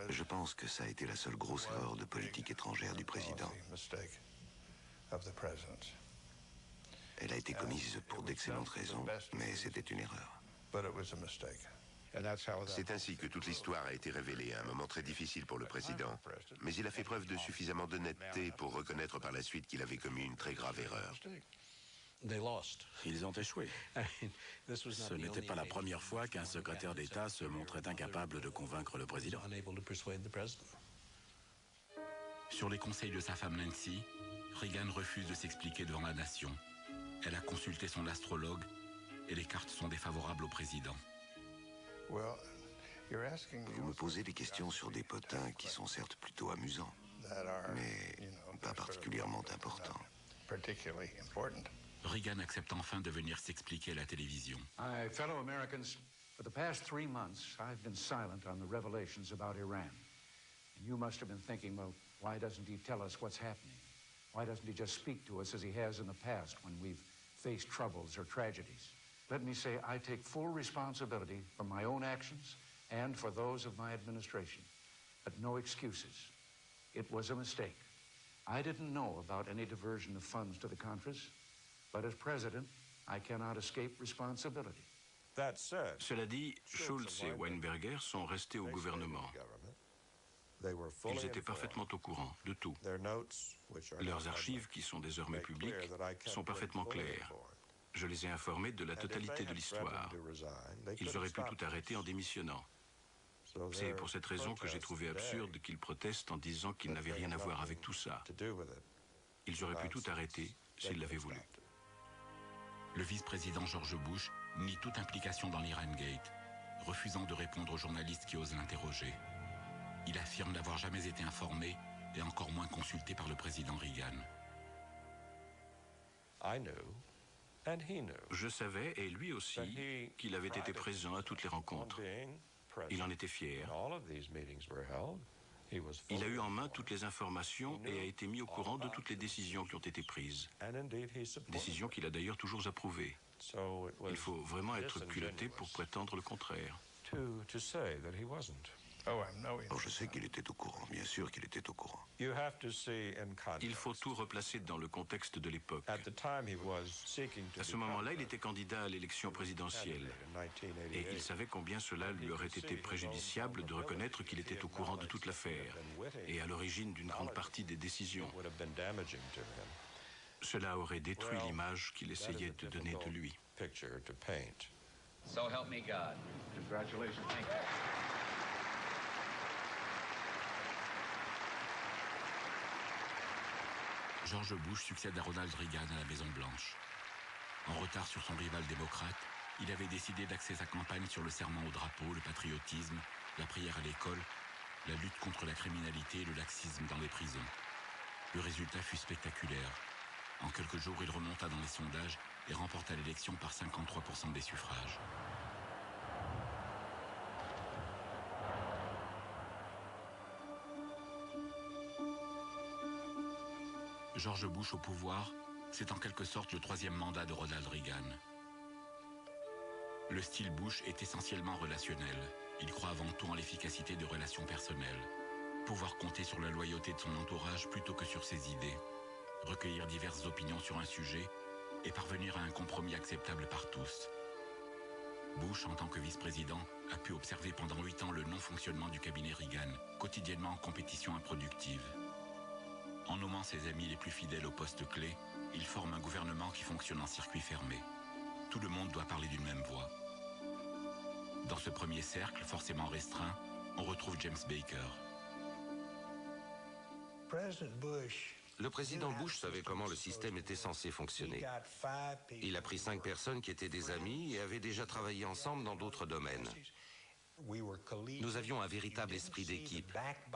Je pense que ça a été la seule grosse erreur de politique étrangère du président. Elle a été commise pour d'excellentes raisons, mais c'était une erreur. C'est ainsi que toute l'histoire a été révélée à un moment très difficile pour le président. Mais il a fait preuve de suffisamment d'honnêteté pour reconnaître par la suite qu'il avait commis une très grave erreur. Ils ont échoué. Ce n'était pas la première fois qu'un secrétaire d'État se montrait incapable de convaincre le président. Sur les conseils de sa femme Nancy, Reagan refuse de s'expliquer devant la nation. Elle a consulté son astrologue et les cartes sont défavorables au président. Vous me posez des questions sur des potins qui sont certes plutôt amusants, mais pas particulièrement importants. Reagan accepte enfin de venir s'expliquer à la télévision. My fellow Americans, for the past 3 months, I've been silent on the revelations about Iran. And you must have been thinking, well, why doesn't he tell us what's happening? Why doesn't he just speak to us as he has in the past when we've faced troubles or tragedies? Let me say I take full responsibility for my own actions and for those of my administration, but no excuses. It was a mistake. I didn't know about any diversion of funds to the conference, but as president, I cannot escape responsibility. Cela dit, Schultz et Weinberger sont restés au gouvernement. Ils étaient parfaitement au courant de tout. Leurs archives, qui sont désormais publiques, sont parfaitement claires. Je les ai informés de la totalité de l'histoire. Ils auraient pu tout arrêter en démissionnant. C'est pour cette raison que j'ai trouvé absurde qu'ils protestent en disant qu'ils n'avaient rien à voir avec tout ça. Ils auraient pu tout arrêter s'ils l'avaient voulu. Le vice-président George Bush nie toute implication dans l'Iran Gate, refusant de répondre aux journalistes qui osent l'interroger. Il affirme n'avoir jamais été informé et encore moins consulté par le président Reagan. Je savais, et lui aussi, qu'il avait été présent à toutes les rencontres. Il en était fier. Il a eu en main toutes les informations et a été mis au courant de toutes les décisions qui ont été prises. Décisions qu'il a d'ailleurs toujours approuvées. Il faut vraiment être culotté pour prétendre le contraire. Oh, je sais qu'il était au courant, bien sûr qu'il était au courant. Il faut tout replacer dans le contexte de l'époque. À ce moment-là, il était candidat à l'élection présidentielle. Et il savait combien cela lui aurait été préjudiciable de reconnaître qu'il était au courant de toute l'affaire et à l'origine d'une grande partie des décisions. Cela aurait détruit l'image qu'il essayait de donner de lui. So help me God. Congratulations. Thank you. George Bush succède à Ronald Reagan à la Maison-Blanche. En retard sur son rival démocrate, il avait décidé d'axer sa campagne sur le serment au drapeau, le patriotisme, la prière à l'école, la lutte contre la criminalité et le laxisme dans les prisons. Le résultat fut spectaculaire. En quelques jours, il remonta dans les sondages et remporta l'élection par 53% des suffrages. George Bush au pouvoir, c'est en quelque sorte le troisième mandat de Ronald Reagan. Le style Bush est essentiellement relationnel. Il croit avant tout en l'efficacité de relations personnelles. Pouvoir compter sur la loyauté de son entourage plutôt que sur ses idées. Recueillir diverses opinions sur un sujet et parvenir à un compromis acceptable par tous. Bush, en tant que vice-président, a pu observer pendant 8 ans le non-fonctionnement du cabinet Reagan, quotidiennement en compétition improductive. En nommant ses amis les plus fidèles aux postes clés, il forme un gouvernement qui fonctionne en circuit fermé. Tout le monde doit parler d'une même voix. Dans ce premier cercle, forcément restreint, on retrouve James Baker. Le président Bush savait comment le système était censé fonctionner. Il a pris 5 personnes qui étaient des amis et avaient déjà travaillé ensemble dans d'autres domaines. Nous avions un véritable esprit d'équipe.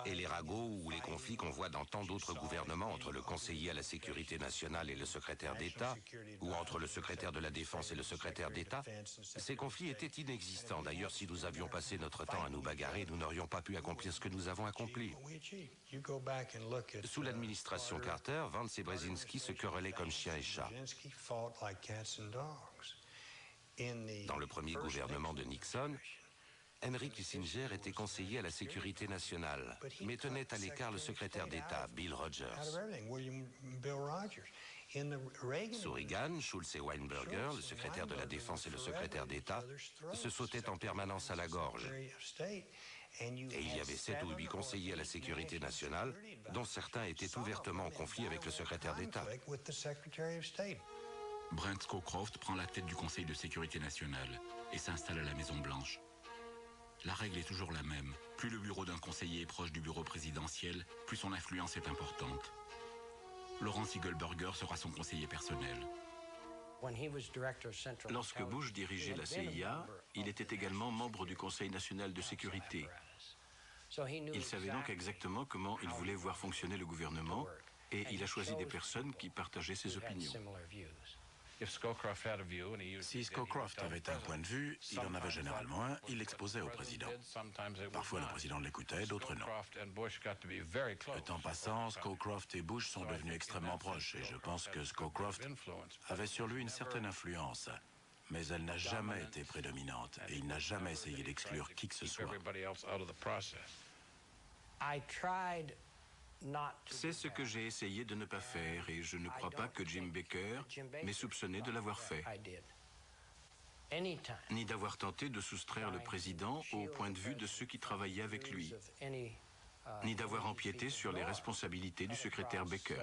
Et les ragots ou les conflits qu'on voit dans tant d'autres gouvernements entre le conseiller à la sécurité nationale et le secrétaire d'État, ou entre le secrétaire de la Défense et le secrétaire d'État, ces conflits étaient inexistants. D'ailleurs, si nous avions passé notre temps à nous bagarrer, nous n'aurions pas pu accomplir ce que nous avons accompli. Sous l'administration Carter, Vance et Brzezinski se querellaient comme chiens et chats. Dans le premier gouvernement de Nixon, Henry Kissinger était conseiller à la sécurité nationale, mais tenait à l'écart le secrétaire d'État, Bill Rogers. Sous Reagan, Schultz et Weinberger, le secrétaire de la Défense et le secrétaire d'État, se sautaient en permanence à la gorge. Et il y avait 7 ou 8 conseillers à la sécurité nationale, dont certains étaient ouvertement en conflit avec le secrétaire d'État. Brent Scowcroft prend la tête du Conseil de sécurité nationale et s'installe à la Maison-Blanche. La règle est toujours la même. Plus le bureau d'un conseiller est proche du bureau présidentiel, plus son influence est importante. Lawrence Eagleburger sera son conseiller personnel. Lorsque Bush dirigeait la CIA, il était également membre du Conseil national de sécurité. Il savait donc exactement comment il voulait voir fonctionner le gouvernement et il a choisi des personnes qui partageaient ses opinions. Si Scowcroft avait un point de vue, il en avait généralement un, il l'exposait au président. Parfois le président l'écoutait, d'autres non. Le temps passant, Scowcroft et Bush sont devenus extrêmement proches et je pense que Scowcroft avait sur lui une certaine influence. Mais elle n'a jamais été prédominante et il n'a jamais essayé d'exclure qui que ce soit. C'est ce que j'ai essayé de ne pas faire et je ne crois pas que Jim Baker m'ait soupçonné de l'avoir fait, ni d'avoir tenté de soustraire le président au point de vue de ceux qui travaillaient avec lui, ni d'avoir empiété sur les responsabilités du secrétaire Baker.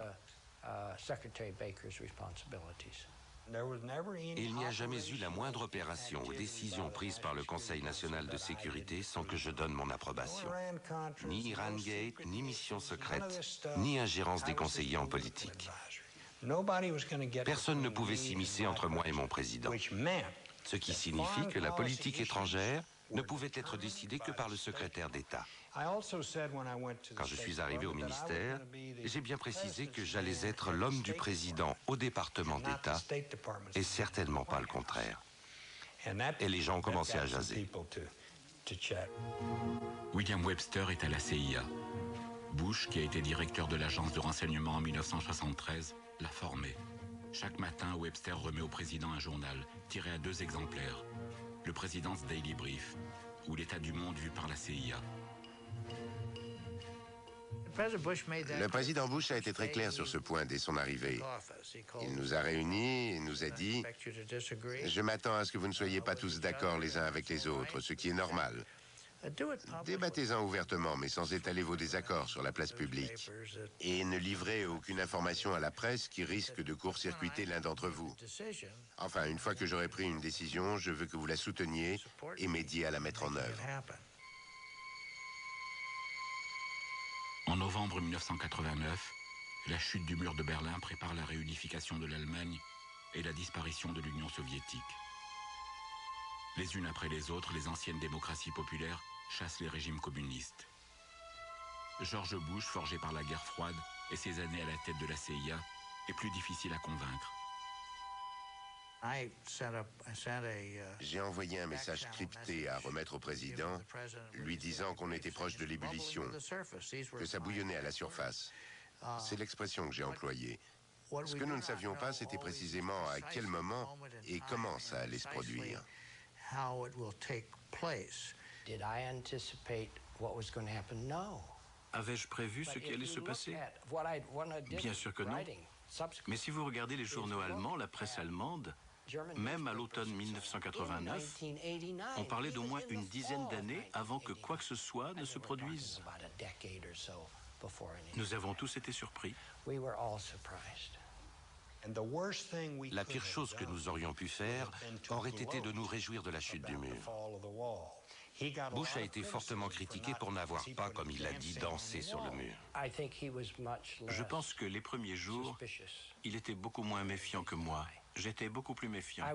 Il n'y a jamais eu la moindre opération ou décision prise par le Conseil national de sécurité sans que je donne mon approbation. Ni Irangate, ni mission secrète, ni ingérence des conseillers en politique. Personne ne pouvait s'immiscer entre moi et mon président, ce qui signifie que la politique étrangère ne pouvait être décidée que par le secrétaire d'État. Quand je suis arrivé au ministère, j'ai bien précisé que j'allais être l'homme du président au département d'État et certainement pas le contraire. Et les gens ont commencé à jaser. William Webster est à la CIA. Bush, qui a été directeur de l'agence de renseignement en 1973, l'a formé. Chaque matin, Webster remet au président un journal, tiré à 2 exemplaires. Le President's Daily Brief, ou l'état du monde vu par la CIA. Le président Bush a été très clair sur ce point dès son arrivée. Il nous a réunis et nous a dit « Je m'attends à ce que vous ne soyez pas tous d'accord les uns avec les autres, ce qui est normal. Débattez-en ouvertement, mais sans étaler vos désaccords sur la place publique. Et ne livrez aucune information à la presse qui risque de court-circuiter l'un d'entre vous. Enfin, une fois que j'aurai pris une décision, je veux que vous la souteniez et m'aidiez à la mettre en œuvre. » En novembre 1989, la chute du mur de Berlin prépare la réunification de l'Allemagne et la disparition de l'Union soviétique. Les unes après les autres, les anciennes démocraties populaires chassent les régimes communistes. George Bush, forgé par la guerre froide et ses années à la tête de la CIA, est plus difficile à convaincre. J'ai envoyé un message crypté à remettre au président, lui disant qu'on était proche de l'ébullition, que ça bouillonnait à la surface. C'est l'expression que j'ai employée. Ce que nous ne savions pas, c'était précisément à quel moment et comment ça allait se produire. Avais-je prévu ce qui allait se passer? Bien sûr que non. Mais si vous regardez les journaux allemands, la presse allemande, même à l'automne 1989, on parlait d'au moins une dizaine d'années avant que quoi que ce soit ne se produise. Nous avons tous été surpris. La pire chose que nous aurions pu faire aurait été de nous réjouir de la chute du mur. Bush a été fortement critiqué pour n'avoir pas, comme il l'a dit, dansé sur le mur. Je pense que les premiers jours, il était beaucoup moins méfiant que moi. J'étais beaucoup plus méfiant.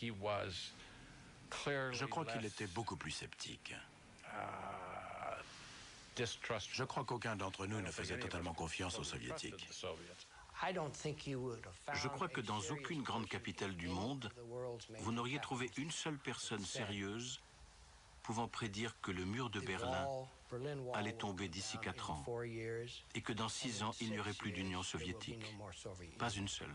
Je crois qu'il était beaucoup plus sceptique. Je crois qu'aucun d'entre nous ne faisait totalement confiance aux Soviétiques. Je crois que dans aucune grande capitale du monde, vous n'auriez trouvé une seule personne sérieuse pouvant prédire que le mur de Berlin allait tomber d'ici 4 ans et que dans 6 ans, il n'y aurait plus d'Union soviétique. Pas une seule.